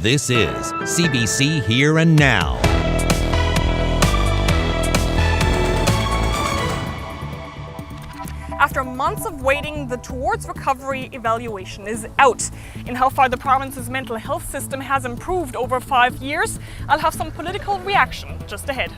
This is CBC Here and Now. After months of waiting, the Towards Recovery evaluation is out. In how far the province's mental health system has improved over 5 years, I'll have some political reaction just ahead.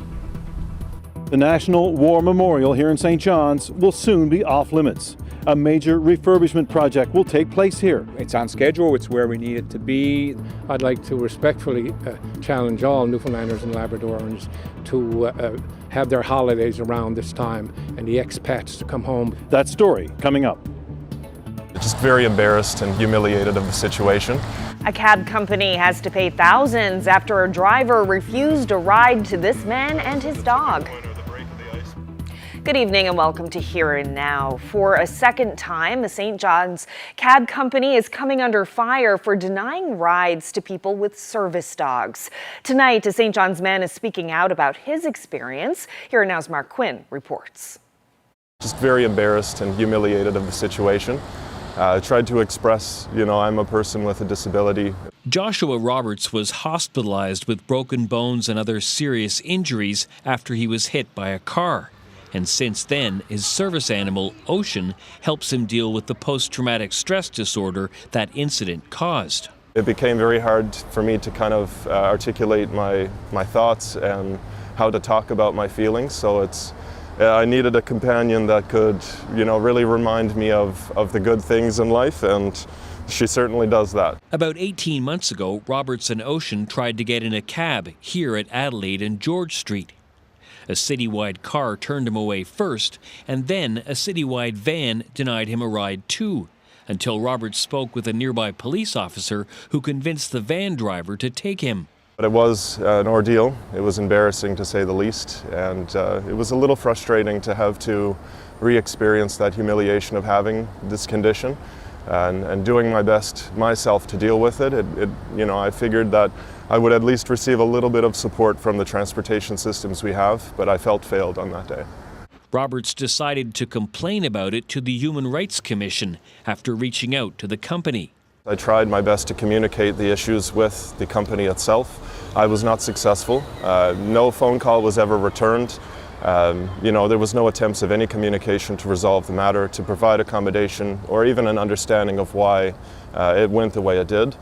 The National War Memorial here in St. John's will soon be off limits. A major refurbishment project will take place here. It's on schedule, it's where we need it to be. I'd like to respectfully challenge all Newfoundlanders and Labradorans to have their holidays around this time and the expats to come home. That story coming up. Just very embarrassed and humiliated of the situation. A cab company has to pay thousands after a driver refused a ride to this man and his dog. Good evening and welcome to Here and Now. For a second time, the St. John's cab company is coming under fire for denying rides to people with service dogs. Tonight, a St. John's man is speaking out about his experience. Here and Now's Mark Quinn reports. Just very embarrassed and humiliated of the situation. I tried to express, I'm a person with a disability. Joshua Roberts was hospitalized with broken bones and other serious injuries after he was hit by a car. And since then, his service animal, Ocean, helps him deal with the post-traumatic stress disorder that incident caused. It became very hard for me to kind of articulate my thoughts and how to talk about my feelings. So I needed a companion that could, really remind me of the good things in life, and she certainly does that. About 18 months ago, Roberts and Ocean tried to get in a cab here at Adelaide and George Street. A citywide car turned him away first, and then a citywide van denied him a ride too, until Roberts spoke with a nearby police officer who convinced the van driver to take him. But it was an ordeal. It was embarrassing to say the least, and it was a little frustrating to have to re-experience that humiliation of having this condition and doing my best myself to deal with it. I figured that I would at least receive a little bit of support from the transportation systems we have, but I felt failed on that day. Roberts decided to complain about it to the Human Rights Commission after reaching out to the company. I tried my best to communicate the issues with the company itself. I was not successful. No phone call was ever returned. There was no attempts of any communication to resolve the matter, to provide accommodation, or even an understanding of why it went the way it did.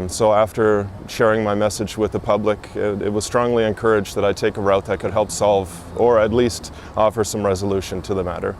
So after sharing my message with the public, it was strongly encouraged that I take a route that could help solve, or at least offer some resolution to the matter.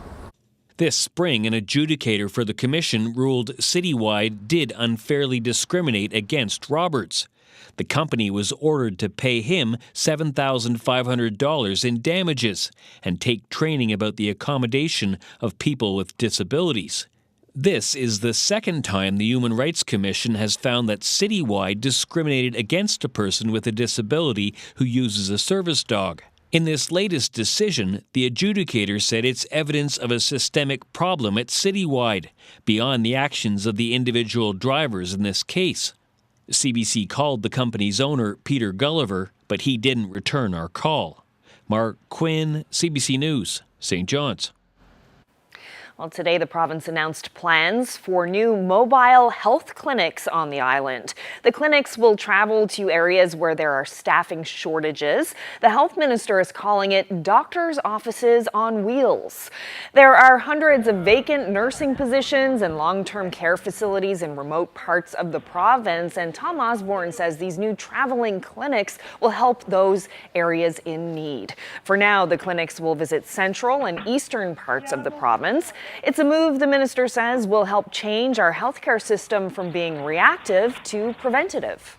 This spring, an adjudicator for the commission ruled Citywide did unfairly discriminate against Roberts. The company was ordered to pay him $7,500 in damages and take training about the accommodation of people with disabilities. This is the second time the Human Rights Commission has found that Citywide discriminated against a person with a disability who uses a service dog. In this latest decision, the adjudicator said it's evidence of a systemic problem at Citywide, beyond the actions of the individual drivers in this case. CBC called the company's owner, Peter Gulliver, but he didn't return our call. Mark Quinn, CBC News, St. John's. Well, today the province announced plans for new mobile health clinics on the island. The clinics will travel to areas where there are staffing shortages. The health minister is calling it doctors' offices on wheels. There are hundreds of vacant nursing positions and long-term care facilities in remote parts of the province, and Tom Osborne says these new traveling clinics will help those areas in need. For now, the clinics will visit central and eastern parts of the province. It's a move, the minister says, will help change our healthcare system from being reactive to preventative.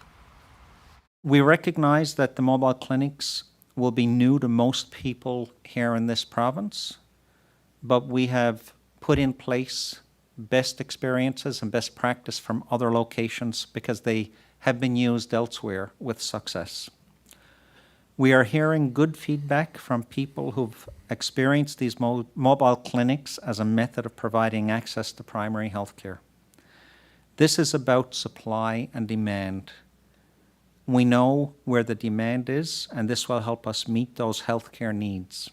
We recognize that the mobile clinics will be new to most people here in this province, but we have put in place best experiences and best practice from other locations because they have been used elsewhere with success. We are hearing good feedback from people who've experienced these mobile clinics as a method of providing access to primary health care. This is about supply and demand. We know where the demand is, and this will help us meet those healthcare needs.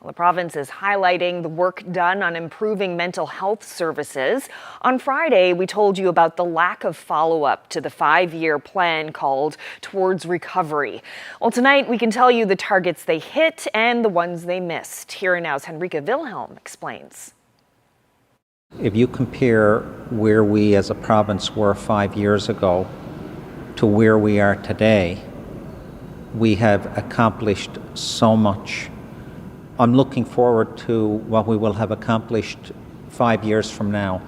The province is highlighting the work done on improving mental health services. On Friday, we told you about the lack of follow-up to the 5-year plan called Towards Recovery. Well, tonight we can tell you the targets they hit and the ones they missed. Here and Now's Henrika Wilhelm explains. If you compare where we as a province were 5 years ago to where we are today, we have accomplished so much. I'm looking forward to what we will have accomplished 5 years from now.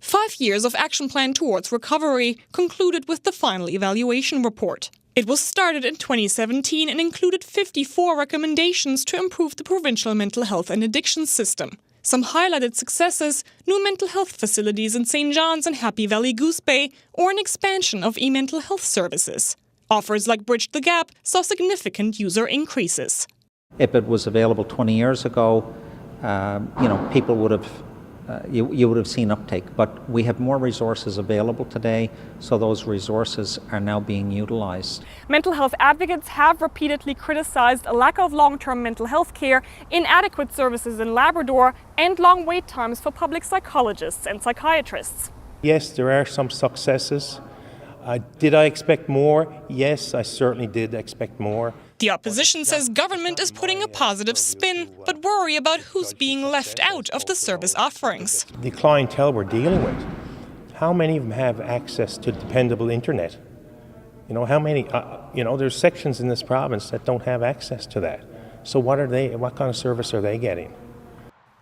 5 years of Action Plan Towards Recovery concluded with the final evaluation report. It was started in 2017 and included 54 recommendations to improve the provincial mental health and addiction system. Some highlighted successes: new mental health facilities in St. John's and Happy Valley Goose Bay, or an expansion of e-mental health services. Offers like Bridge the Gap saw significant user increases. If it was available 20 years ago, people would have, you would have seen uptake. But we have more resources available today, so those resources are now being utilized. Mental health advocates have repeatedly criticized a lack of long-term mental health care, inadequate services in Labrador, and long wait times for public psychologists and psychiatrists. Yes, there are some successes. Did I expect more? Yes, I certainly did expect more. The opposition says government is putting a positive spin, but worry about who's being left out of the service offerings. The clientele we're dealing with, how many of them have access to dependable internet? How many, there's sections in this province that don't have access to that. So what kind of service are they getting?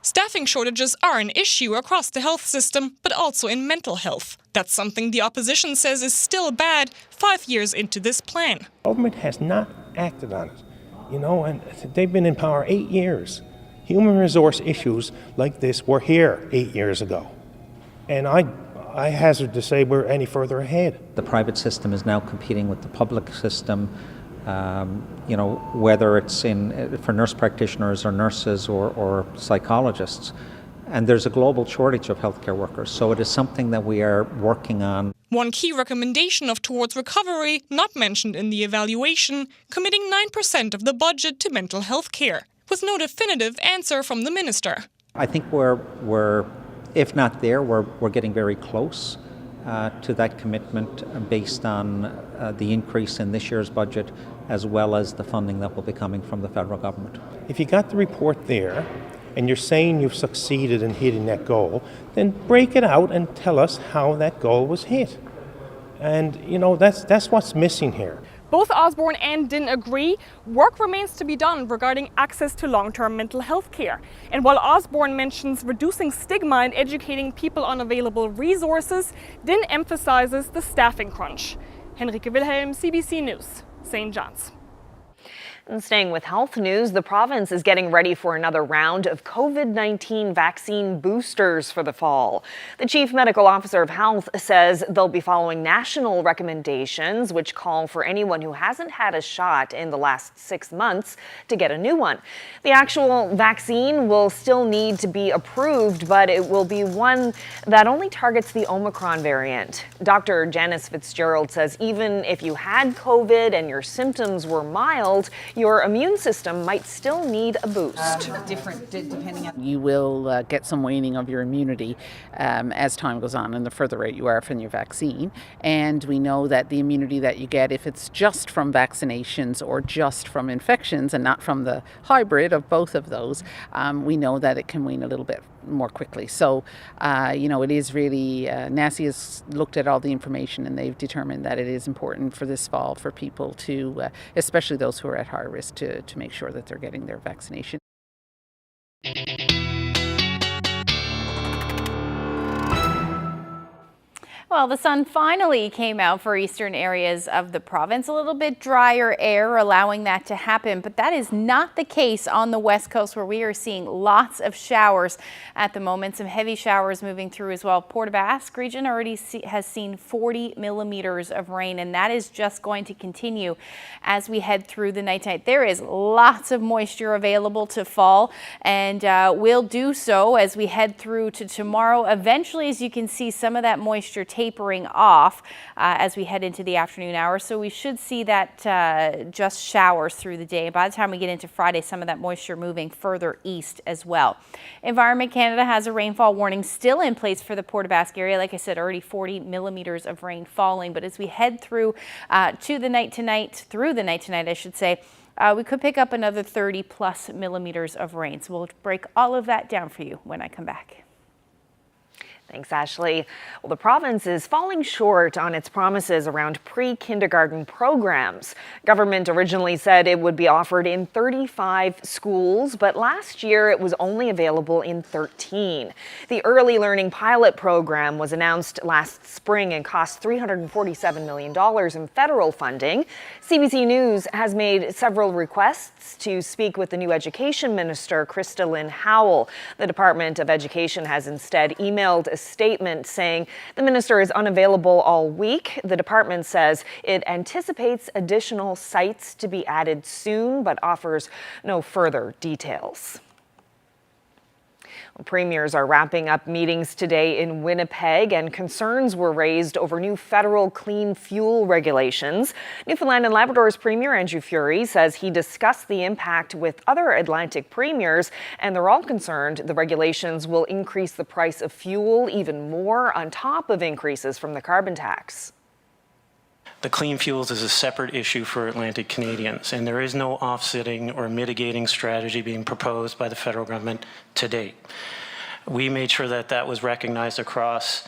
Staffing shortages are an issue across the health system, but also in mental health. That's something the opposition says is still bad 5 years into this plan. Government has not acted on it, and they've been in power 8 years. Human resource issues like this were here 8 years ago. And I hazard to say we're any further ahead. The private system is now competing with the public system, whether it's for nurse practitioners or nurses or psychologists. And there's a global shortage of healthcare workers, so it is something that we are working on. One key recommendation of Towards Recovery, not mentioned in the evaluation, committing 9% of the budget to mental health care, with no definitive answer from the minister. I think we're if not there, we're getting very close to that commitment based on the increase in this year's budget, as well as the funding that will be coming from the federal government. If you got the report there, and you're saying you've succeeded in hitting that goal, then break it out and tell us how that goal was hit. And, that's what's missing here. Both Osborne and Dinh agree work remains to be done regarding access to long-term mental health care. And while Osborne mentions reducing stigma and educating people on available resources, Dinh emphasizes the staffing crunch. Henrika Wilhelm, CBC News, St. John's. And staying with health news, the province is getting ready for another round of COVID-19 vaccine boosters for the fall. The Chief Medical Officer of Health says they'll be following national recommendations, which call for anyone who hasn't had a shot in the last 6 months to get a new one. The actual vaccine will still need to be approved, but it will be one that only targets the Omicron variant. Dr. Janice Fitzgerald says even if you had COVID and your symptoms were mild, your immune system might still need a boost. Depending on you will get some waning of your immunity as time goes on, and the further out you are from your vaccine. And we know that the immunity that you get, if it's just from vaccinations or just from infections and not from the hybrid of both of those, we know that it can wane a little bit more quickly. So, it is really, NACI has looked at all the information and they've determined that it is important for this fall for people to, especially those who are at high risk, to make sure that they're getting their vaccination. Well, the sun finally came out for eastern areas of the province. A little bit drier air allowing that to happen, but that is not the case on the west coast, where we are seeing lots of showers at the moment. Some heavy showers moving through as well. Port Basque region already has seen 40 millimeters of rain, and that is just going to continue as we head through the night tonight. There is lots of moisture available to fall, and will do so as we head through to tomorrow. Eventually, as you can see, some of that moisture tapering tapering off as we head into the afternoon hours. So we should see that just showers through the day. By the time we get into Friday, some of that moisture moving further east as well. Environment Canada has a rainfall warning still in place for the Port aux Basques area. Like I said, already 40 millimeters of rain falling. But as we head through through the night tonight, I should say, we could pick up another 30 plus millimeters of rain. So we'll break all of that down for you when I come back. Thanks, Ashley. Well, the province is falling short on its promises around pre-kindergarten programs. Government originally said it would be offered in 35 schools, but last year it was only available in 13. The Early Learning Pilot Program was announced last spring and cost $347 million in federal funding. CBC News has made several requests to speak with the new Education Minister, Krista Lynn Howell. The Department of Education has instead emailed a statement saying the minister is unavailable all week. The department says it anticipates additional sites to be added soon, but offers no further details. Premiers are wrapping up meetings today in Winnipeg, and concerns were raised over new federal clean fuel regulations. Newfoundland and Labrador's Premier Andrew Furey says he discussed the impact with other Atlantic premiers, and they're all concerned the regulations will increase the price of fuel even more on top of increases from the carbon tax. The clean fuels is a separate issue for Atlantic Canadians, and there is no offsetting or mitigating strategy being proposed by the federal government to date. We made sure that that was recognized across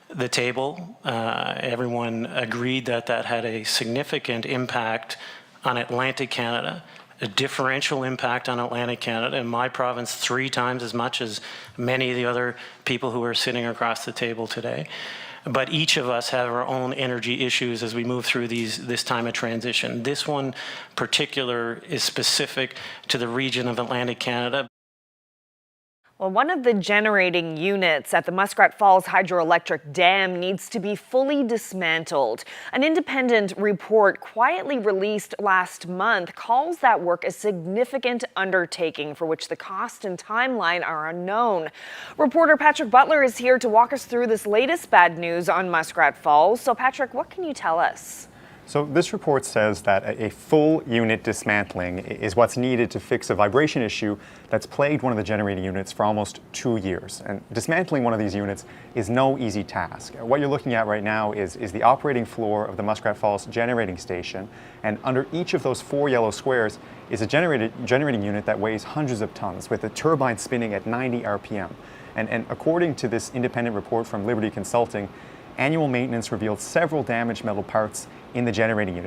the table. Everyone agreed that that had a significant impact on Atlantic Canada, a differential impact on Atlantic Canada, and my province 3 times as much as many of the other people who are sitting across the table today. But each of us have our own energy issues as we move through this time of transition. This one particular is specific to the region of Atlantic Canada. Well, one of the generating units at the Muskrat Falls hydroelectric dam needs to be fully dismantled. An independent report quietly released last month calls that work a significant undertaking for which the cost and timeline are unknown. Reporter Patrick Butler is here to walk us through this latest bad news on Muskrat Falls. So Patrick, what can you tell us? So this report says that a full unit dismantling is what's needed to fix a vibration issue that's plagued one of the generating units for almost 2 years. And dismantling one of these units is no easy task. What you're looking at right now is the operating floor of the Muskrat Falls generating station. And under each of those 4 yellow squares is a generating unit that weighs hundreds of tons with a turbine spinning at 90 RPM. And according to this independent report from Liberty Consulting, annual maintenance revealed several damaged metal parts in the generating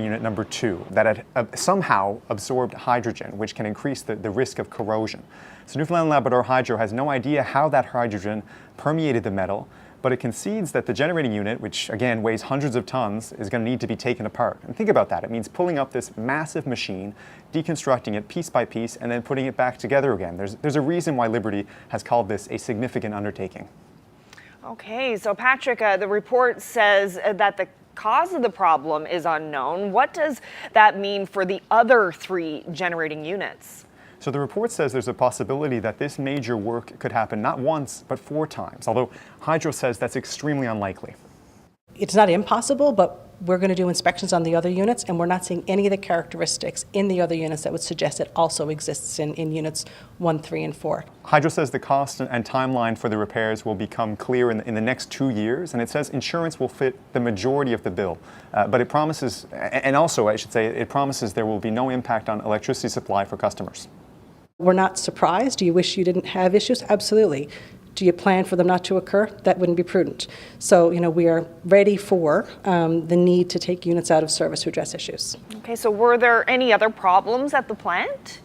unit number 2, that had somehow absorbed hydrogen, which can increase the risk of corrosion. So Newfoundland and Labrador Hydro has no idea how that hydrogen permeated the metal, but it concedes that the generating unit, which again weighs hundreds of tons, is going to need to be taken apart. And think about that. It means pulling up this massive machine, deconstructing it piece by piece, and then putting it back together again. There's a reason why Liberty has called this a significant undertaking. Okay, so Patrick, the report says that the cause of the problem is unknown. What does that mean for the other 3 generating units? So the report says there's a possibility that this major work could happen not once, but 4 times, although Hydro says that's extremely unlikely. It's not impossible, but we're going to do inspections on the other units, and we're not seeing any of the characteristics in the other units that would suggest it also exists in units 1, 3, and 4. Hydro says the cost and timeline for the repairs will become clear in the next 2 years, and it says insurance will fit the majority of the bill. But it promises, and also I should say, it promises there will be no impact on electricity supply for customers. We're not surprised. Do you wish you didn't have issues? Absolutely. Do you plan for them not to occur? That wouldn't be prudent. So, we are ready for the need to take units out of service to address issues. Okay, so were there any other problems at the plant?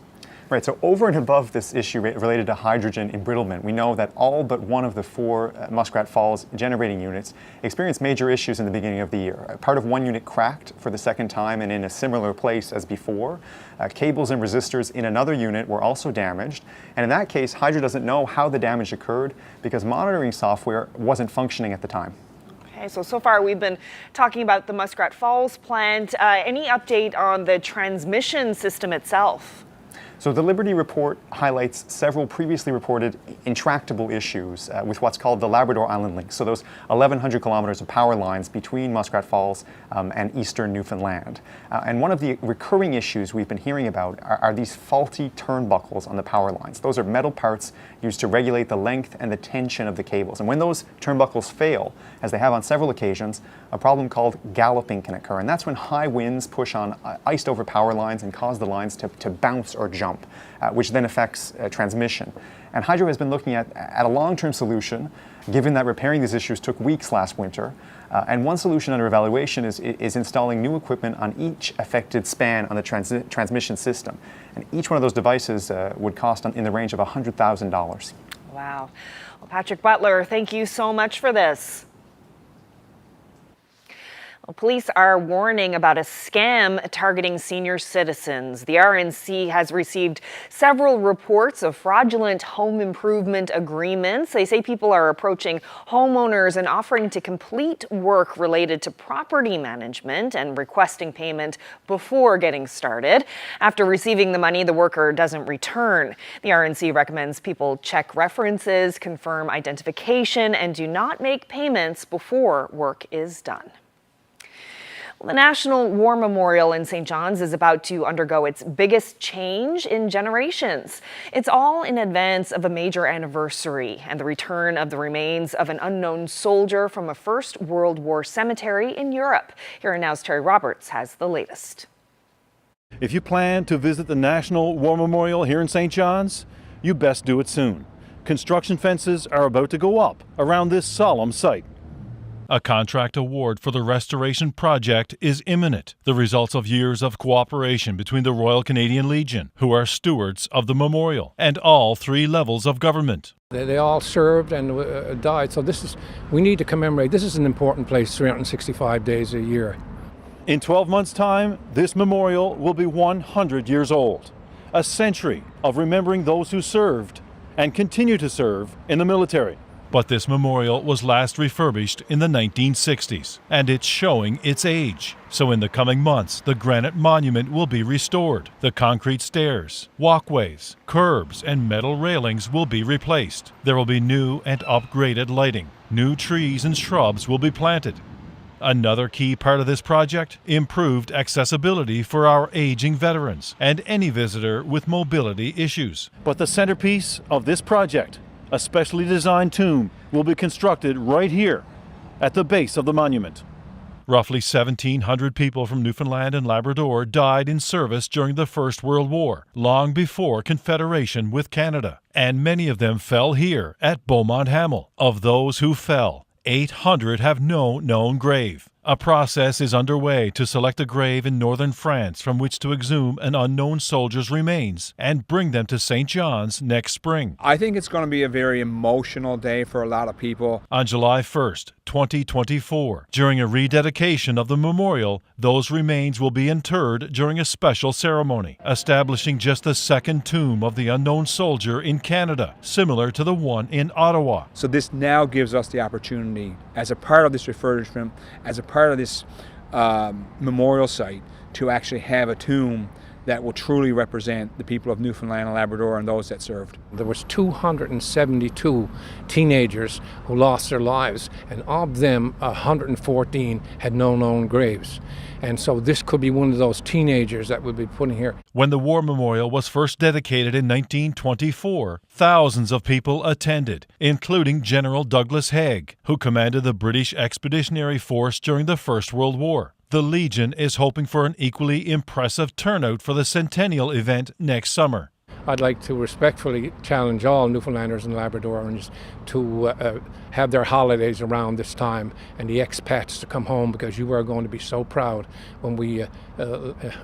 Right, so over and above this issue related to hydrogen embrittlement, we know that all but one of the 4 Muskrat Falls generating units experienced major issues in the beginning of the year. Part of one unit cracked for the second time and in a similar place as before. Cables and resistors in another unit were also damaged. And in that case, Hydro doesn't know how the damage occurred because monitoring software wasn't functioning at the time. Okay, so far we've been talking about the Muskrat Falls plant. Any update on the transmission system itself? So the Liberty Report highlights several previously reported intractable issues with what's called the Labrador Island Link. So those 1,100 kilometers of power lines between Muskrat Falls and eastern Newfoundland. And one of the recurring issues we've been hearing about are these faulty turnbuckles on the power lines. Those are metal parts used to regulate the length and the tension of the cables. And when those turnbuckles fail, as they have on several occasions, a problem called galloping can occur. And that's when high winds push on iced over power lines and cause the lines to bounce or jump, which then affects transmission. And Hydro has been looking at a long-term solution, given that repairing these issues took weeks last winter. And one solution under evaluation is installing new equipment on each affected span on the transmission system. And each one of those devices would cost in the range of $100,000. Wow. Well, Patrick Butler, thank you so much for this. Well, police are warning about a scam targeting senior citizens. The RNC has received several reports of fraudulent home improvement agreements. They say people are approaching homeowners and offering to complete work related to property management and requesting payment before getting started. After receiving the money, the worker doesn't return. The RNC recommends people check references, confirm identification, and do not make payments before work is done. The National War Memorial in St. John's is about to undergo its biggest change in generations. It's all in advance of a major anniversary and the return of the remains of an unknown soldier from a First World War cemetery in Europe. Here and Now's Terry Roberts has the latest. If you plan to visit the National War Memorial here in St. John's, you best do it soon. Construction fences are about to go up around this solemn site. A contract award for the restoration project is imminent, the results of years of cooperation between the Royal Canadian Legion, who are stewards of the memorial, and all three levels of government. They all served and died, so we need to commemorate. This is an important place 365 days a year. In 12 months' time, this memorial will be 100 years old. A century of remembering those who served and continue to serve in the military. But this memorial was last refurbished in the 1960s, and it's showing its age. So in the coming months, the granite monument will be restored. The concrete stairs, walkways, curbs, and metal railings will be replaced. There will be new and upgraded lighting. New trees and shrubs will be planted. Another key part of this project, improved accessibility for our aging veterans and any visitor with mobility issues. But the centerpiece of this project, a specially designed tomb, will be constructed right here at the base of the monument. Roughly 1,700 people from Newfoundland and Labrador died in service during the First World War, long before Confederation with Canada. And many of them fell here at Beaumont Hamel. Of those who fell, 800 have no known grave. A process is underway to select a grave in northern France from which to exhume an unknown soldier's remains and bring them to St. John's next spring. I think it's going to be a very emotional day for a lot of people. On July 1st, 2024, during a rededication of the memorial, those remains will be interred during a special ceremony, establishing just the second tomb of the unknown soldier in Canada, similar to the one in Ottawa. So this now gives us the opportunity, as a part of this refurbishment, as a part of this memorial site, to actually have a tomb that will truly represent the people of Newfoundland and Labrador and those that served. There was 272 teenagers who lost their lives, and of them 114 had no known graves. And so this could be one of those teenagers that we'll be putting here. When the War Memorial was first dedicated in 1924, thousands of people attended, including General Douglas Haig, who commanded the British Expeditionary Force during the First World War. The Legion is hoping for an equally impressive turnout for the centennial event next summer. I'd like to respectfully challenge all Newfoundlanders and Labradorans to have their holidays around this time, and the expats to come home, because you are going to be so proud when we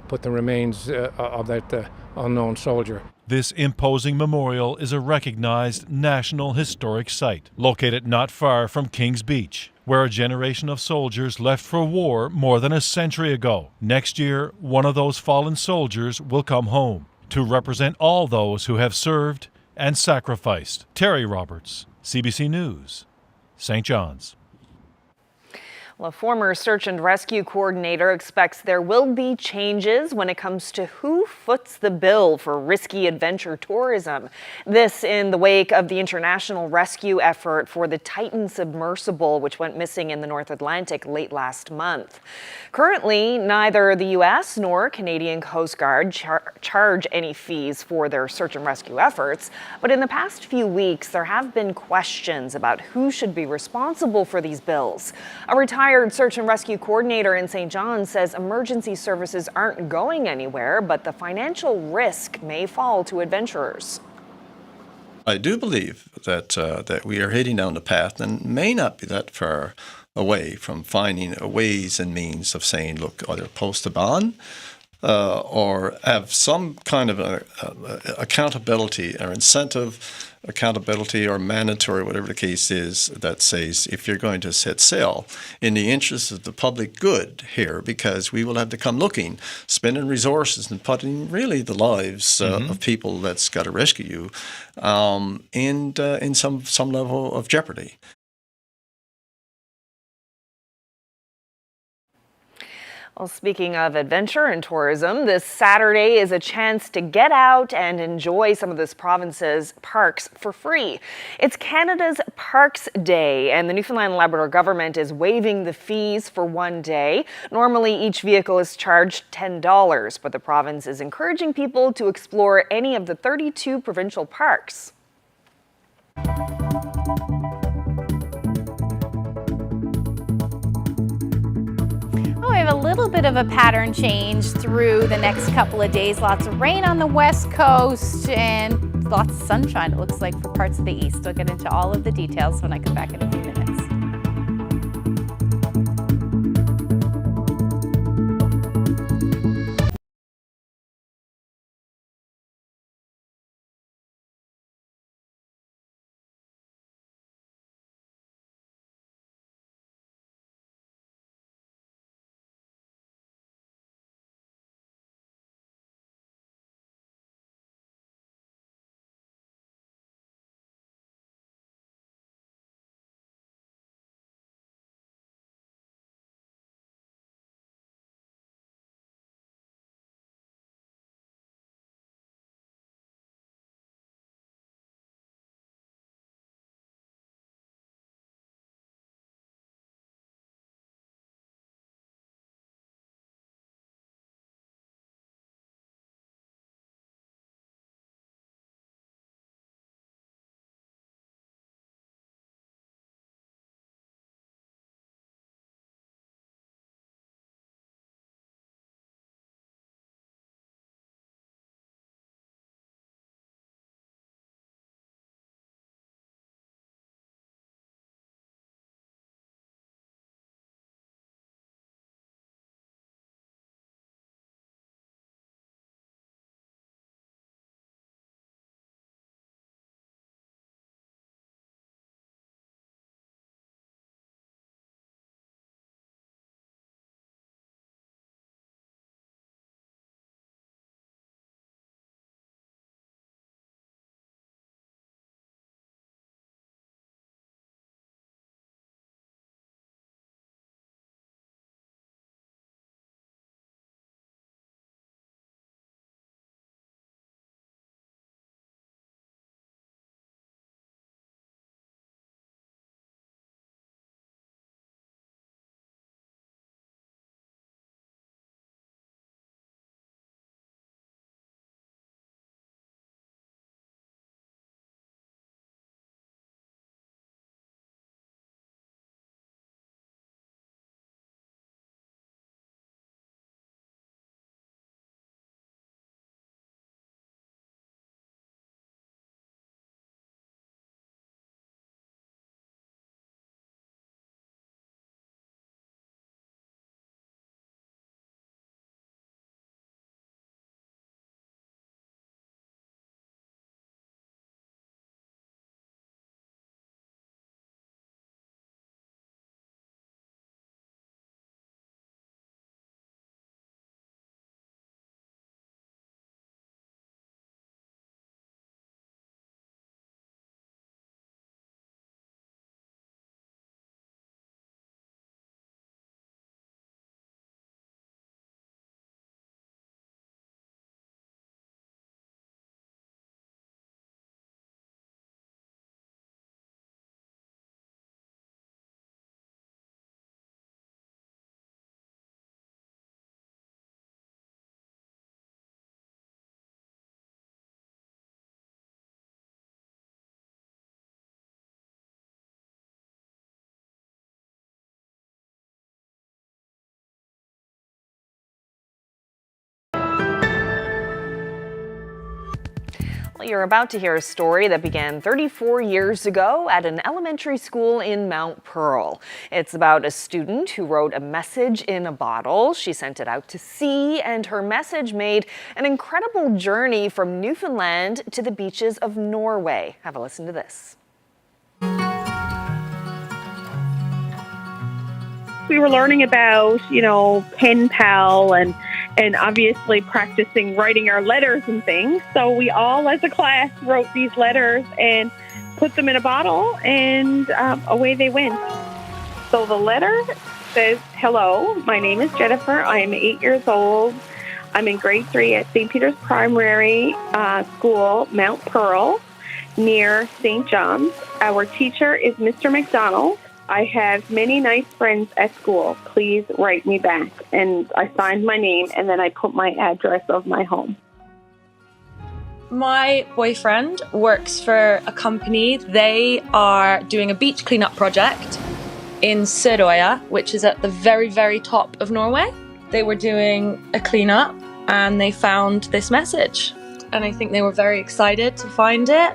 put the remains of that unknown soldier. This imposing memorial is a recognized National Historic Site, located not far from Kings Beach, where a generation of soldiers left for war more than a century ago. Next year, one of those fallen soldiers will come home to represent all those who have served and sacrificed. Terry Roberts, CBC News, St. John's. Well, a former search and rescue coordinator expects there will be changes when it comes to who foots the bill for risky adventure tourism. This in the wake of the international rescue effort for the Titan submersible, which went missing in the North Atlantic late last month. Currently, neither the U.S. nor Canadian Coast Guard charge any fees for their search and rescue efforts, but in the past few weeks, there have been questions about who should be responsible for these bills. A retired search and rescue coordinator in St. John says emergency services aren't going anywhere, but the financial risk may fall to adventurers. I do believe that we are heading down the path and may not be that far away from finding ways and means of saying, look, either post a bond or have some kind of accountability or incentive accountability or mandatory, whatever the case is, that says if you're going to set sail in the interest of the public good here, because we will have to come looking, spending resources and putting really the lives of people that's got to rescue you in some level of jeopardy. Well, speaking of adventure and tourism, this Saturday is a chance to get out and enjoy some of this province's parks for free. It's Canada's Parks Day, and the Newfoundland and Labrador government is waiving the fees for one day. Normally, each vehicle is charged $10, but the province is encouraging people to explore any of the 32 provincial parks. We have a little bit of a pattern change through the next couple of days. Lots of rain on the west coast and lots of sunshine, it looks like, for parts of the east. I'll get into all of the details when I come back in a few minutes. Well, you're about to hear a story that began 34 years ago at an elementary school in Mount Pearl. It's about a student who wrote a message in a bottle. She sent it out to sea, and her message made an incredible journey from Newfoundland to the beaches of Norway. Have a listen to this. We were learning about, pen pal and obviously practicing writing our letters and things. So we all as a class wrote these letters and put them in a bottle, and away they went. So the letter says, "Hello, my name is Jennifer. I am 8 years old. I'm in grade 3 at St. Peter's Primary School, Mount Pearl, near St. John's. Our teacher is Mr. McDonald. I have many nice friends at school. Please write me back." And I signed my name, and then I put my address of my home. My boyfriend works for a company. They are doing a beach cleanup project in Sørøya, which is at the very, very top of Norway. They were doing a cleanup and they found this message. And I think they were very excited to find it.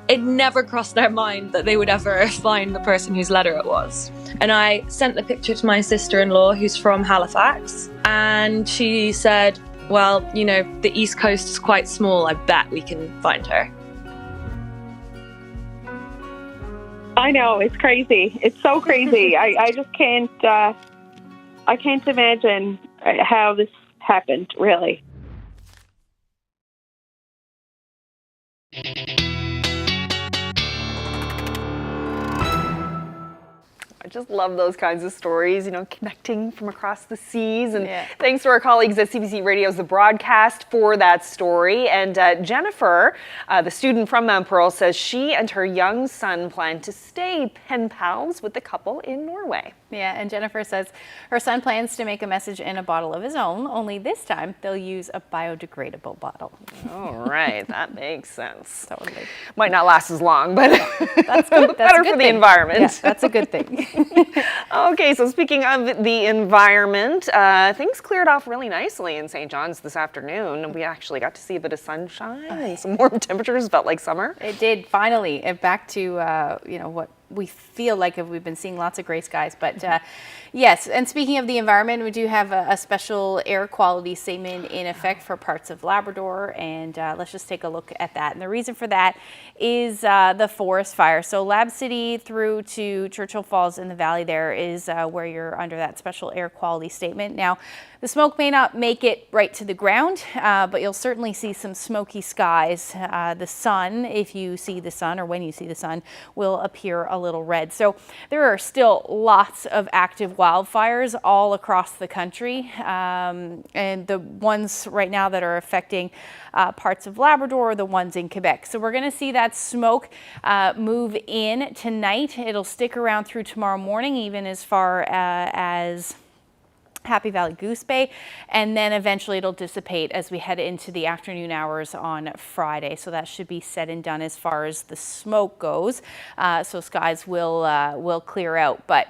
It never crossed their mind that they would ever find the person whose letter it was. And I sent the picture to my sister-in-law, who's from Halifax, and she said, "Well, the East Coast is quite small. I bet we can find her." I know, it's crazy. It's so crazy. I just can't, I can't imagine how this happened, really. I just love those kinds of stories, connecting from across the seas. And thanks to our colleagues at CBC Radio's The Broadcast for that story. And Jennifer, the student from Mount Pearl, says she and her young son plan to stay pen pals with the couple in Norway. Yeah, and Jennifer says her son plans to make a message in a bottle of his own, only this time they'll use a biodegradable bottle. All right, that makes sense. Totally. Might not last as long, but that's good. That's better a good for the thing. environment. Yeah, that's a good thing. Okay, so speaking of the environment, things cleared off really nicely in St. John's this afternoon. We actually got to see a bit of sunshine and some warm temperatures. Felt like summer. It did, finally. Back to, what we feel like we've been seeing lots of gray skies. But yes, and speaking of the environment, we do have a special air quality statement in effect for parts of Labrador, and let's just take a look at that. And the reason for that is the forest fire. So Lab City through to Churchill Falls in the valley there is where you're under that special air quality statement. Now, the smoke may not make it right to the ground, but you'll certainly see some smoky skies. The sun, if you see the sun or when you see the sun, will appear a little red. So there are still lots of active wildfires all across the country. And the ones right now that are affecting parts of Labrador are the ones in Quebec. So we're going to see that smoke move in tonight. It'll stick around through tomorrow morning, even as far as Happy Valley Goose Bay, and then eventually it'll dissipate as we head into the afternoon hours on Friday. So that should be said and done as far as the smoke goes. So skies will clear out. But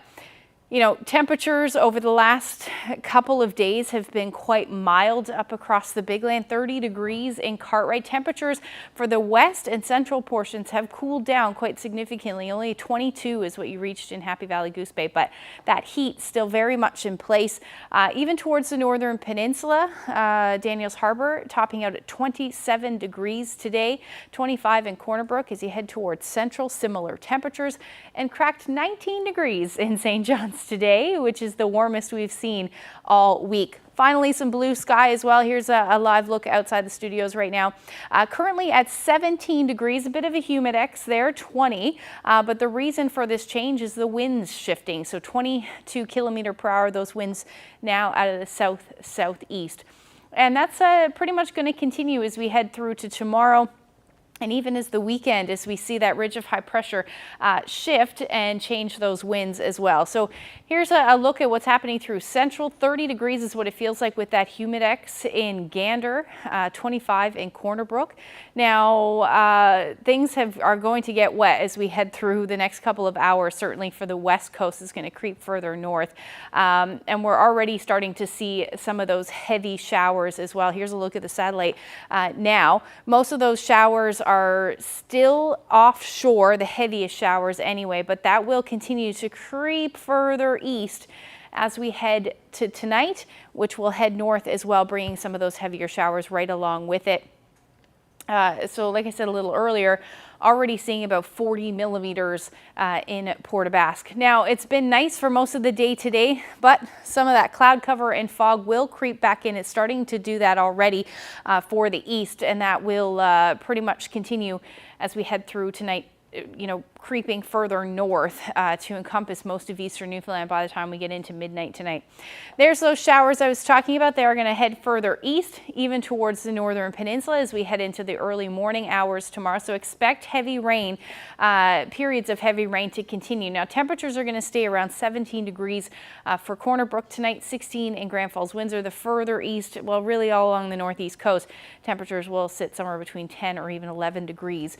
temperatures over the last couple of days have been quite mild up across the Big Land. 30 degrees in Cartwright. Temperatures for the west and central portions have cooled down quite significantly. Only 22 is what you reached in Happy Valley Goose Bay, but that heat still very much in place. Even towards the northern peninsula, Daniels Harbour topping out at 27 degrees today, 25 in Corner Brook as you head towards central, similar temperatures, and cracked 19 degrees in St. John's today, which is the warmest we've seen all week. Finally, some blue sky as well. Here's a live look outside the studios right now. Currently at 17 degrees, a bit of a humidex there, 20. But the reason for this change is the winds shifting. So 22 kilometer per hour, those winds now out of the south-southeast. And that's pretty much going to continue as we head through to tomorrow. And even as the weekend, as we see that ridge of high pressure shift and change those winds as well. So here's a look at what's happening through central. 30 degrees is what it feels like with that humidex in Gander, 25 in Corner Brook. Now, things are going to get wet as we head through the next couple of hours. Certainly for the west coast is going to creep further north. And we're already starting to see some of those heavy showers as well. Here's a look at the satellite now. Most of those showers are still offshore, the heaviest showers anyway, but that will continue to creep further east as we head to tonight, which will head north as well, bringing some of those heavier showers right along with it. So like I said a little earlier, already seeing about 40 millimeters in Port aux Basques. Now, it's been nice for most of the day today, but some of that cloud cover and fog will creep back in. It's starting to do that already for the east, and that will pretty much continue as we head through tonight, you know, creeping further north to encompass most of eastern Newfoundland by the time we get into midnight tonight. There's those showers I was talking about. They are going to head further east, even towards the northern peninsula as we head into the early morning hours tomorrow. So expect heavy rain, periods of heavy rain to continue. Now, temperatures are going to stay around 17 degrees for Corner Brook tonight, 16 in Grand Falls, Windsor. The further east, well, really all along the northeast coast, temperatures will sit somewhere between 10 or even 11 degrees.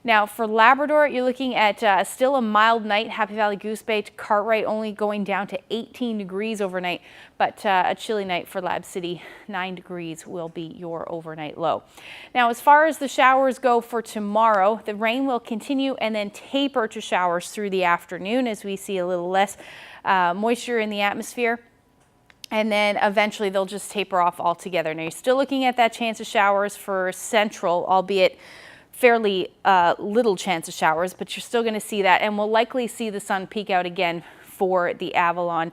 Now, for Labrador, you're looking at still a mild night. Happy Valley, Goose Bay to Cartwright only going down to 18 degrees overnight, but a chilly night for Lab City. 9 degrees will be your overnight low. Now, as far as the showers go for tomorrow, the rain will continue and then taper to showers through the afternoon as we see a little less moisture in the atmosphere. And then eventually they'll just taper off altogether. Now, you're still looking at that chance of showers for central, albeit fairly little chance of showers, but you're still going to see that, and we'll likely see the sun peek out again for the Avalon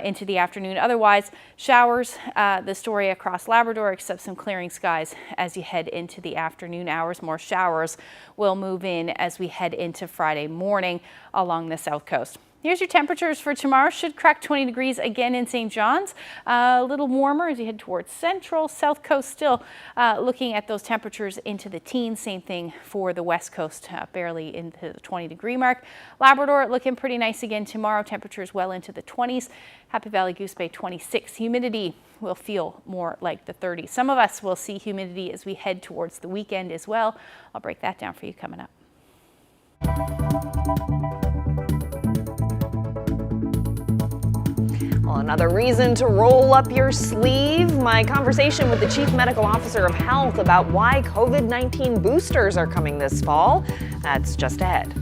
into the afternoon. Otherwise, showers, the story across Labrador, except some clearing skies as you head into the afternoon hours. More showers will move in as we head into Friday morning along the south coast. Here's your temperatures for tomorrow. Should crack 20 degrees again in St. John's. A little warmer as you head towards central, south coast, still looking at those temperatures into the teens. Same thing for the west coast, barely into the 20 degree mark. Labrador looking pretty nice again tomorrow. Temperatures well into the 20s. Happy Valley, Goose Bay 26. Humidity will feel more like the 30s. Some of us will see humidity as we head towards the weekend as well. I'll break that down for you coming up. Well, another reason to roll up your sleeve. My conversation with the Chief Medical Officer of Health about why COVID-19 boosters are coming this fall. That's just ahead.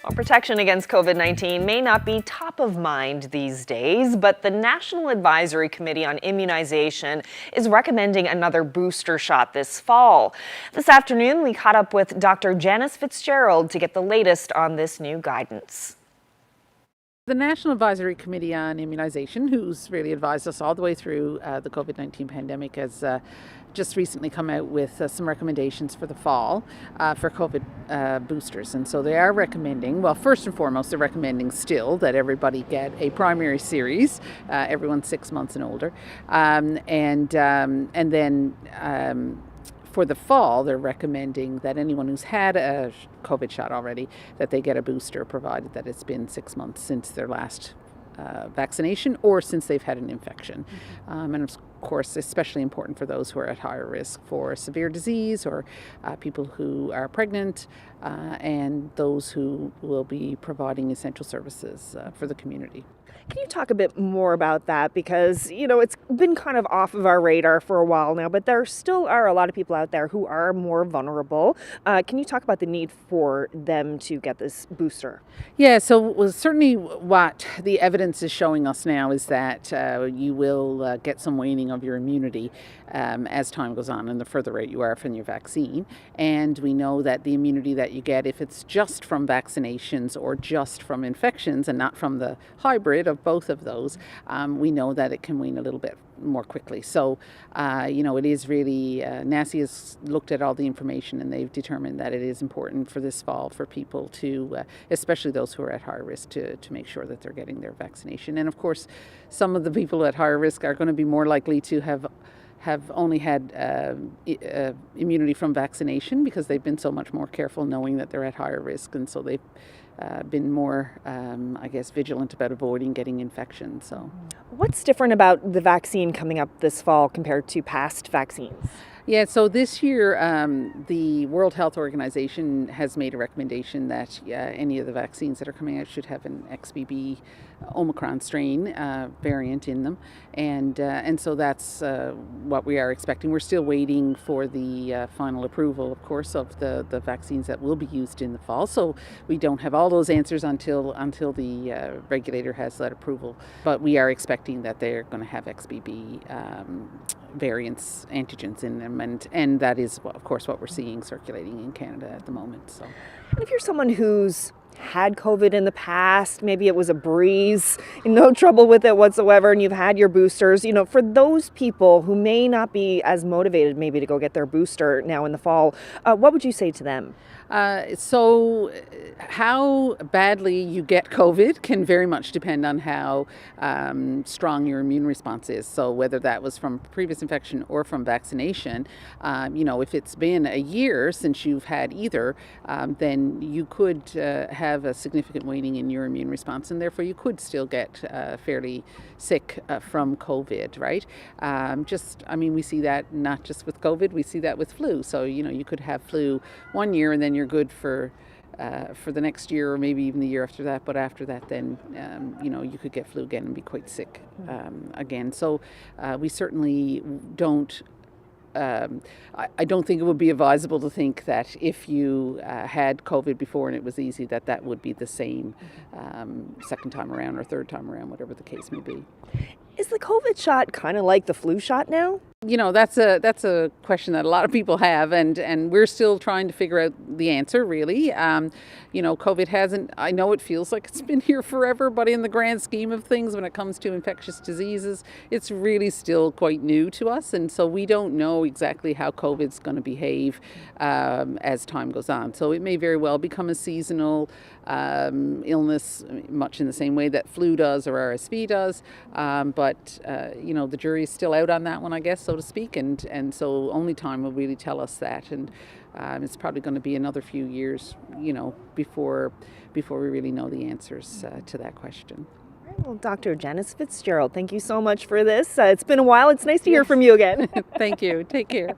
Well, protection against COVID-19 may not be top of mind these days, but the National Advisory Committee on Immunization is recommending another booster shot this fall. This afternoon, we caught up with Dr. Janice Fitzgerald to get the latest on this new guidance. The National Advisory Committee on Immunization, who's really advised us all the way through the COVID-19 pandemic, has just recently come out with some recommendations for the fall for COVID boosters. And so they are recommending, well, first and foremost, they're recommending still that everybody get a primary series, everyone 6 months and older. And then for the fall, they're recommending that anyone who's had a COVID shot already, that they get a booster, provided that it's been 6 months since their last vaccination or since they've had an infection. And of course, especially important for those who are at higher risk for severe disease or people who are pregnant and those who will be providing essential services for the community. Can you talk a bit more about that? Because, you know, it's been kind of off of our radar for a while now, but there still are a lot of people out there who are more vulnerable. Can you talk about the need for them to get this booster? Yeah, so certainly what the evidence is showing us now is that you will get some waning of your immunity as time goes on and the further out you are from your vaccine. And we know that the immunity that you get, if it's just from vaccinations or just from infections and not from the hybrid of both of those, we know that it can wane a little bit more quickly. So, you know, it is really, NACI has looked at all the information and they've determined that it is important for this fall for people to, especially those who are at higher risk, to make sure that they're getting their vaccination. And of course, some of the people at higher risk are going to be more likely to have only had immunity from vaccination because they've been so much more careful knowing that they're at higher risk, and so they've been more, I guess, vigilant about avoiding getting infections. So, what's different about the vaccine coming up this fall compared to past vaccines? Yeah, so this year the World Health Organization has made a recommendation that any of the vaccines that are coming out should have an XBB Omicron strain variant in them, and so that's what we are expecting. We're still waiting for the final approval, of course, of the vaccines that will be used in the fall. So we don't have all those answers until the regulator has that approval. But we are expecting that they're going to have XBB variants, antigens in them, and that is, of course, what we're seeing circulating in Canada at the moment. So, and if you're someone who's had COVID in the past, maybe it was a breeze, no trouble with it whatsoever, and you've had your boosters, you know, for those people who may not be as motivated maybe to go get their booster now in the fall, what would you say to them? So how badly you get COVID can very much depend on how strong your immune response is. So whether that was from previous infection or from vaccination, you know, if it's been a year since you've had either, then you could have a significant waning in your immune response, and therefore you could still get fairly sick from COVID, right? We see that not just with COVID, we see that with flu. So, you know, you could have flu 1 year and then you're good for the next year or maybe even the year after that. But after that, then, you know, you could get flu again and be quite sick again. So we certainly don't I don't think it would be advisable to think that if you had COVID before and it was easy, that would be the same second time around or third time around, whatever the case may be. Is the COVID shot kind of like the flu shot now? You know, that's a question that a lot of people have, and we're still trying to figure out the answer, really. You know, COVID hasn't, I know it feels like it's been here forever, but in the grand scheme of things, when it comes to infectious diseases, it's really still quite new to us, and so we don't know exactly how COVID's going to behave as time goes on. So it may very well become a seasonal illness, much in the same way that flu does or RSV does, but you know, the jury's still out on that one, I guess, so to speak, and so only time will really tell us that, and it's probably going to be another few years, you know, before we really know the answers to that question. Well, Dr. Janice Fitzgerald, thank you so much for this. It's been a while. It's nice to hear from you again. Thank you. Take care.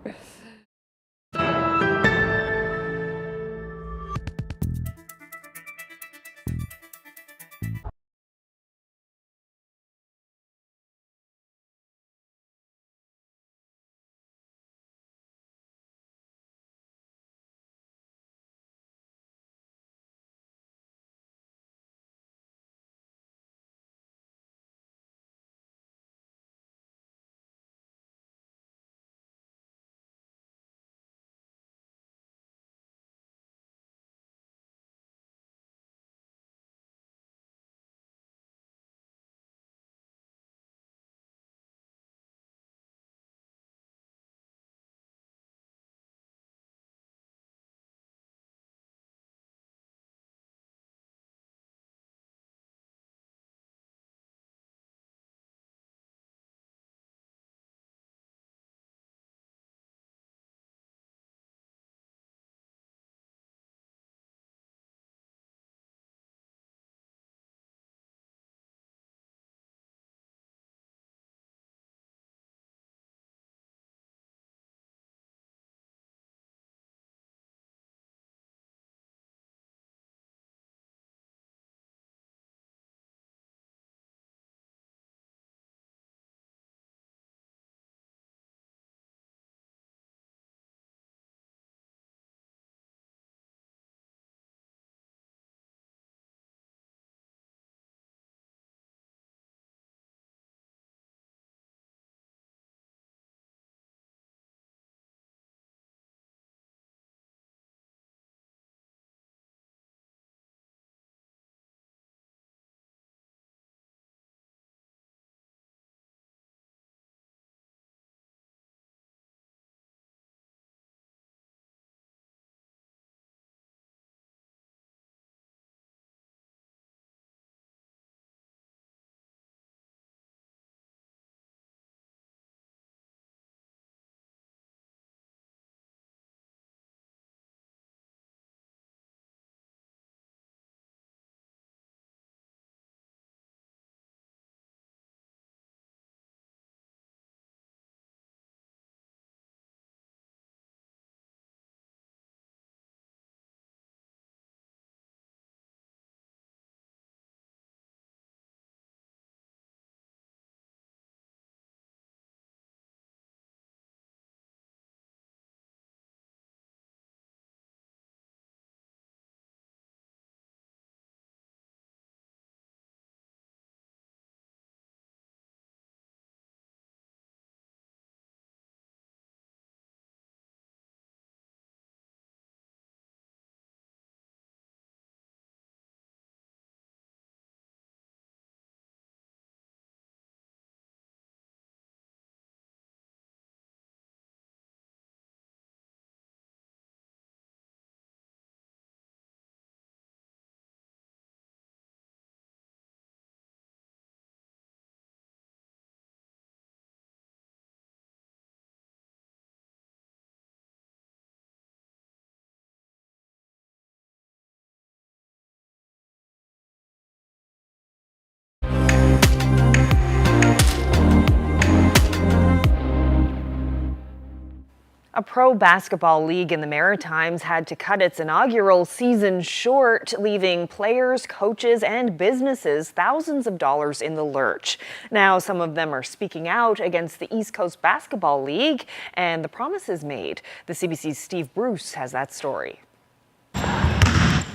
A pro basketball league in the Maritimes had to cut its inaugural season short, leaving players, coaches, and businesses thousands of dollars in the lurch. Now, some of them are speaking out against the East Coast Basketball League and the promises made. The CBC's Steve Bruce has that story.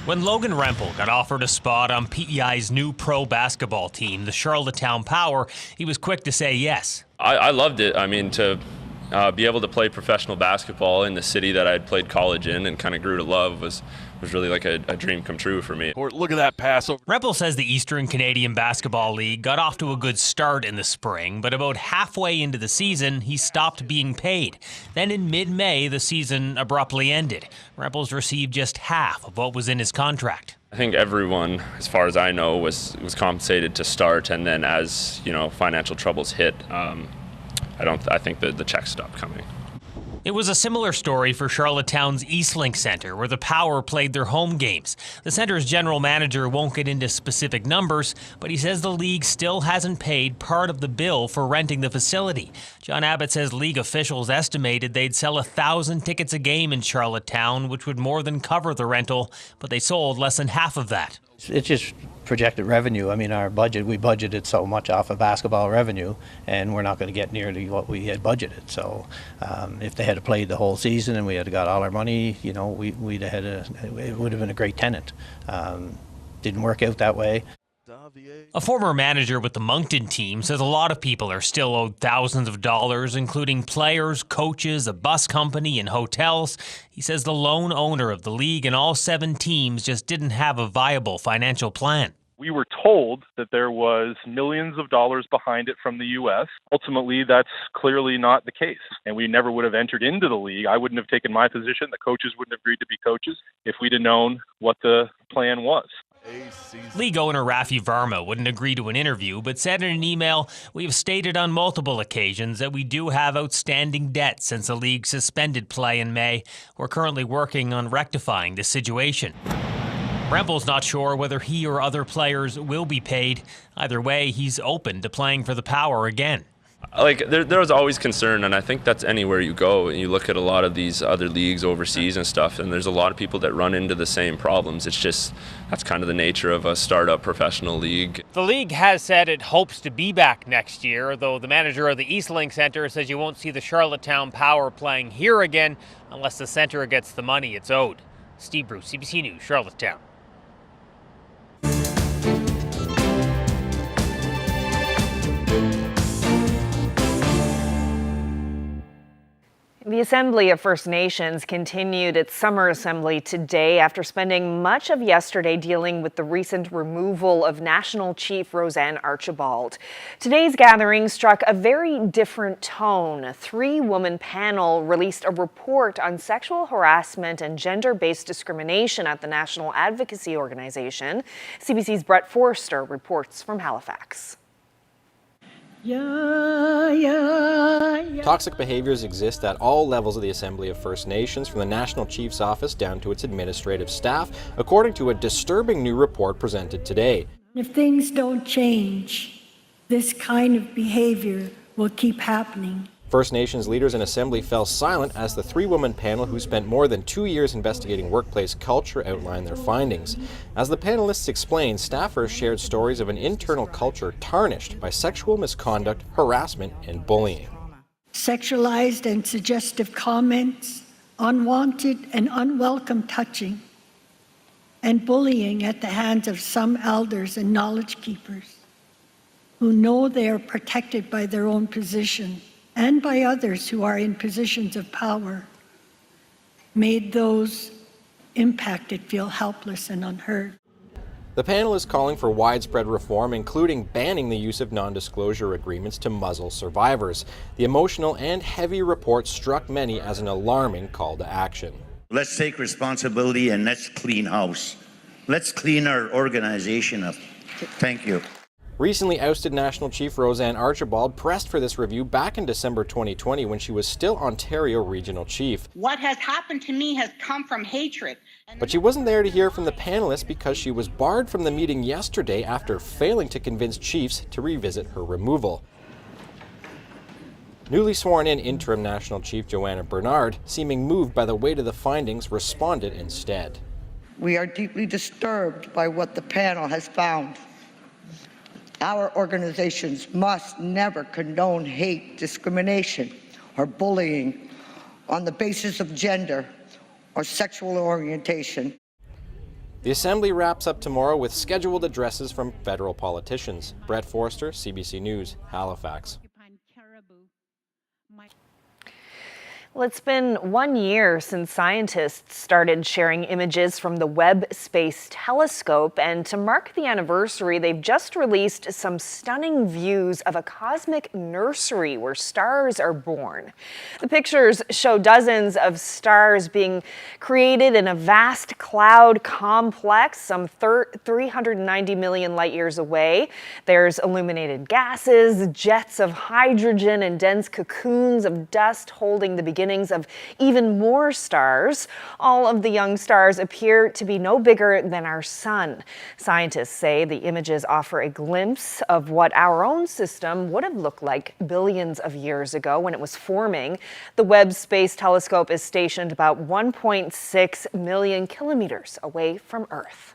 When Logan Rempel got offered a spot on PEI's new pro basketball team, the Charlottetown Power, he was quick to say yes. I loved it. I mean, to be able to play professional basketball in the city that I'd played college in and kind of grew to love was really like a dream come true for me. Look at that pass. Rempel says the Eastern Canadian Basketball League got off to a good start in the spring, but about halfway into the season, he stopped being paid. Then in mid-May, the season abruptly ended. Rempel's received just half of what was in his contract. I think everyone, as far as I know, was compensated to start, and then as financial troubles hit, I think that the checks stopped coming. It was a similar story for Charlottetown's Eastlink Centre, where the Power played their home games. The centre's general manager won't get into specific numbers, but he says the league still hasn't paid part of the bill for renting the facility. John Abbott says league officials estimated they'd sell 1,000 tickets a game in Charlottetown, which would more than cover the rental, but they sold less than half of that. It's just projected revenue. I mean, we budgeted so much off of basketball revenue, and we're not going to get nearly what we had budgeted. So if they had played the whole season and we had got all our money, it would have been a great tenant. Didn't work out that way. A former manager with the Moncton team says a lot of people are still owed thousands of dollars, including players, coaches, a bus company, and hotels. He says the lone owner of the league and all 7 teams just didn't have a viable financial plan. We were told that there was millions of dollars behind it from the U.S. Ultimately, that's clearly not the case, and we never would have entered into the league. I wouldn't have taken my position. The coaches wouldn't have agreed to be coaches if we'd have known what the plan was. League owner Rafi Varma wouldn't agree to an interview, but said in an email, "We have stated on multiple occasions that we do have outstanding debt since the league suspended play in May. We're currently working on rectifying the situation." Rempel's not sure whether he or other players will be paid. Either way, he's open to playing for the Power again. There was always concern, and I think that's anywhere you go. You look at a lot of these other leagues overseas and stuff, and there's a lot of people that run into the same problems. It's just, that's kind of the nature of a startup professional league. The league has said it hopes to be back next year, though the manager of the Eastlink Centre says you won't see the Charlottetown Power playing here again unless the centre gets the money it's owed. Steve Bruce, CBC News, Charlottetown. The Assembly of First Nations continued its summer assembly today after spending much of yesterday dealing with the recent removal of National Chief Roseanne Archibald. Today's gathering struck a very different tone. A 3-woman panel released a report on sexual harassment and gender-based discrimination at the National Advocacy Organization. CBC's Brett Forster reports from Halifax. Toxic behaviors exist at all levels of the Assembly of First Nations, from the National Chief's Office down to its administrative staff, according to a disturbing new report presented today. If things don't change, this kind of behavior will keep happening. First Nations leaders in Assembly fell silent as the 3-woman panel, who spent more than 2 years investigating workplace culture, outlined their findings. As the panelists explained, staffers shared stories of an internal culture tarnished by sexual misconduct, harassment, and bullying. Sexualized and suggestive comments, unwanted and unwelcome touching, and bullying at the hands of some elders and knowledge keepers who know they are protected by their own position and by others who are in positions of power, made those impacted feel helpless and unheard. The panel is calling for widespread reform, including banning the use of non-disclosure agreements to muzzle survivors. The emotional and heavy report struck many as an alarming call to action. Let's take responsibility and let's clean house. Let's clean our organization up. Thank you. Recently ousted National Chief Roseanne Archibald pressed for this review back in December 2020 when she was still Ontario Regional Chief. What has happened to me has come from hatred. But she wasn't there to hear from the panelists because she was barred from the meeting yesterday after failing to convince chiefs to revisit her removal. Newly sworn in interim National Chief Joanna Bernard, seeming moved by the weight of the findings, responded instead. We are deeply disturbed by what the panel has found. Our organizations must never condone hate, discrimination, or bullying on the basis of gender or sexual orientation. The Assembly wraps up tomorrow with scheduled addresses from federal politicians. Brett Forster, CBC News, Halifax. Well, it's been 1 year since scientists started sharing images from the Webb Space Telescope, and to mark the anniversary, they've just released some stunning views of a cosmic nursery where stars are born. The pictures show dozens of stars being created in a vast cloud complex some 390 million light years away. There's illuminated gases, jets of hydrogen, and dense cocoons of dust holding the beginnings of even more stars. All of the young stars appear to be no bigger than our sun. Scientists say the images offer a glimpse of what our own system would have looked like billions of years ago when it was forming. The Webb Space Telescope is stationed about 1.6 million kilometers away from Earth.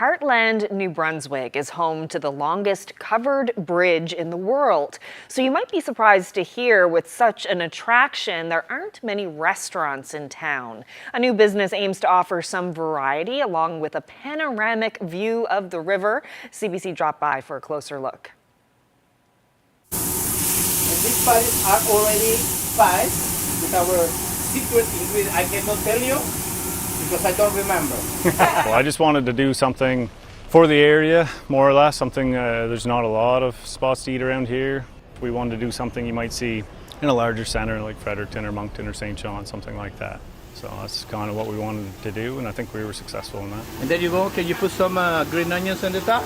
Heartland, New Brunswick is home to the longest covered bridge in the world. So you might be surprised to hear with such an attraction, there aren't many restaurants in town. A new business aims to offer some variety along with a panoramic view of the river. CBC dropped by for a closer look. These pies are already pies with our secret ingredient. I cannot tell you because I don't remember. Well, I just wanted to do something for the area, more or less. Something, there's not a lot of spots to eat around here. We wanted to do something you might see in a larger centre like Fredericton or Moncton or St. John, something like that. So that's kind of what we wanted to do, and I think we were successful in that. And there you go. Can you put some green onions on the top?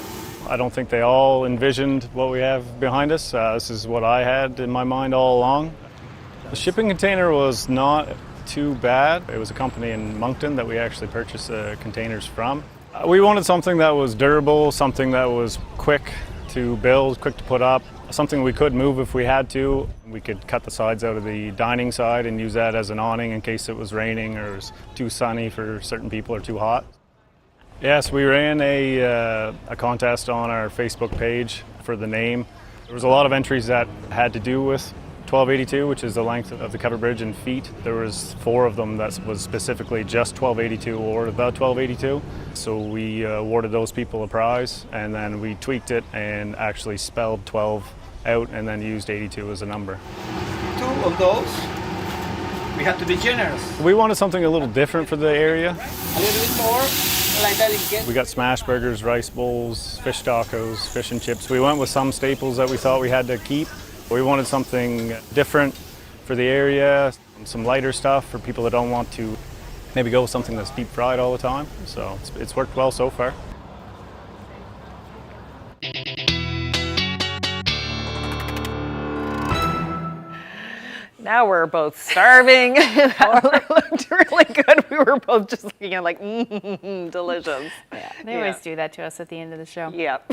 I don't think they all envisioned what we have behind us. This is what I had in my mind all along. The shipping container was not too bad. It was a company in Moncton that we actually purchased containers from. We wanted something that was durable, something that was quick to build, quick to put up, something we could move if we had to. We could cut the sides out of the dining side and use that as an awning in case it was raining or it was too sunny for certain people or too hot. Yes, we ran a contest on our Facebook page for the name. There was a lot of entries that had to do with 1282, which is the length of the covered bridge in feet. There was 4 of them that was specifically just 1282 or about 1282. So we awarded those people a prize, and then we tweaked it and actually spelled 12 out and then used 82 as a number. 2 of those, we have to be generous. We wanted something a little different for the area. A little bit more, like that again. We got smash burgers, rice bowls, fish tacos, fish and chips. We went with some staples that we thought we had to keep. We wanted something different for the area, some lighter stuff for people that don't want to maybe go with something that's deep fried all the time. So it's worked well so far. Now we're both starving. That looked really good. We were both just looking at like, delicious. Yeah, they always do that to us at the end of the show. Yep.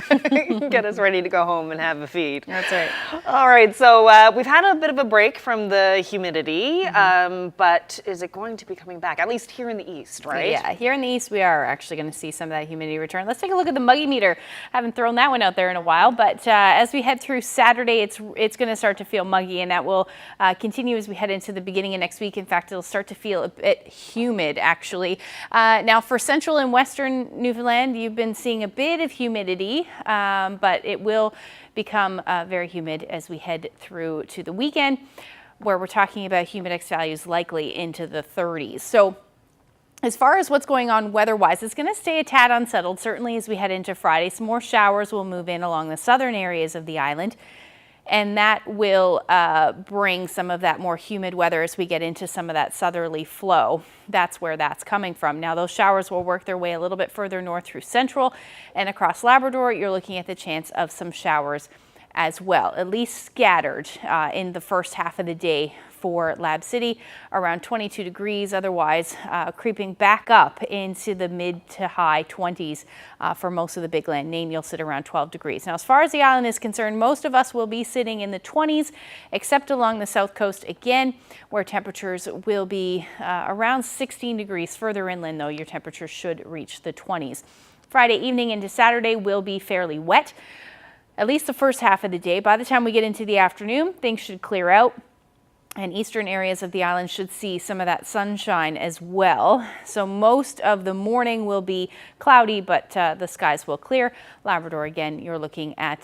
Get us ready to go home and have a feed. That's right. All right, so we've had a bit of a break from the humidity, but is it going to be coming back? At least here in the east, right? Yeah, here in the east, we are actually going to see some of that humidity return. Let's take a look at the muggy meter. Haven't thrown that one out there in a while, but as we head through Saturday, it's going to start to feel muggy, and that will continue as we head into the beginning of next week. In fact, it'll start to feel a bit humid, actually. Now, for central and western Newfoundland, you've been seeing a bit of humidity, but it will become very humid as we head through to the weekend, where we're talking about humidex values likely into the 30s. So as far as what's going on weather-wise, it's going to stay a tad unsettled, certainly as we head into Friday. Some more showers will move in along the southern areas of the island, and that will bring some of that more humid weather as we get into some of that southerly flow. That's where that's coming from. Now, those showers will work their way a little bit further north through central and across Labrador. You're looking at the chance of some showers as well, at least scattered in the first half of the day for Lab City, around 22 degrees, otherwise creeping back up into the mid to high 20s for most of the big land. Nain, you'll sit around 12 degrees. Now, as far as the island is concerned, most of us will be sitting in the 20s, except along the south coast again, where temperatures will be around 16 degrees. Further inland, though, your temperatures should reach the 20s. Friday evening into Saturday will be fairly wet, at least the first half of the day. By the time we get into the afternoon, things should clear out, and eastern areas of the island should see some of that sunshine as well. So most of the morning will be cloudy, but the skies will clear. Labrador, again, you're looking at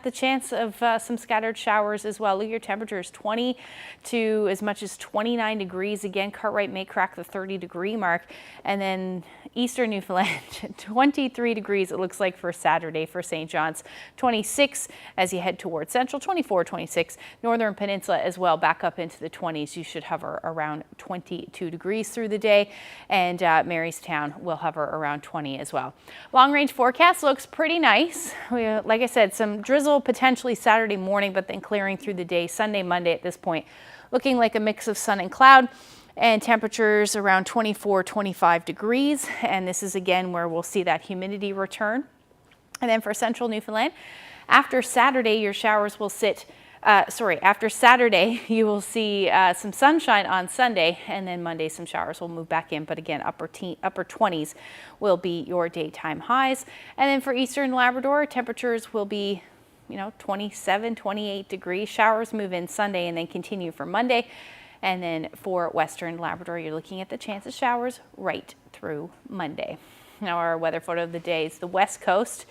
the chance of some scattered showers as well. Look at your temperatures, 20 to as much as 29 degrees. Again, Cartwright may crack the 30-degree mark. And then eastern Newfoundland, 23 degrees it looks like for Saturday for St. John's, 26 as you head towards central, 24, 26. Northern Peninsula as well, back up into the 20s. You should hover around 22 degrees through the day, and Marystown will hover around 20 as well. Long range forecast looks pretty nice. Like I said, some drizzle potentially Saturday morning, but then clearing through the day. Sunday, Monday at this point, looking like a mix of sun and cloud, and temperatures around 24, 25 degrees. And this is again where we'll see that humidity return. And then for central Newfoundland, after Saturday, your showers will sit After Saturday, you will see some sunshine on Sunday, and then Monday some showers will move back in. But again, upper 20s will be your daytime highs. And then for Eastern Labrador, temperatures will be 27, 28 degrees. Showers move in Sunday and then continue for Monday. And then for Western Labrador, you're looking at the chance of showers right through Monday. Now our weather photo of the day is the West Coast.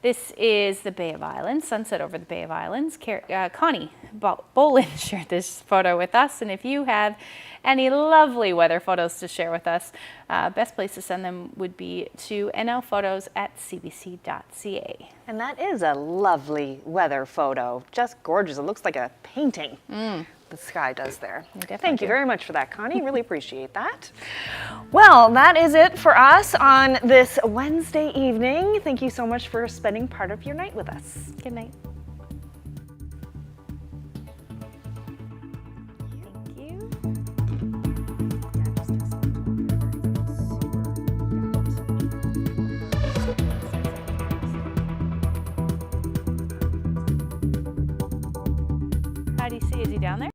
This is the Bay of Islands, sunset over the Bay of Islands. Connie Bolin shared this photo with us, and if you have any lovely weather photos to share with us, best place to send them would be to nlphotos@cbc.ca. And that is a lovely weather photo, just gorgeous. It looks like a painting. The sky does there. Thank you very much for that, Connie. Really appreciate that. Well, that is it for us on this Wednesday evening. Thank you so much for spending part of your night with us. Good night. Thank you. How do you see? Is he down there?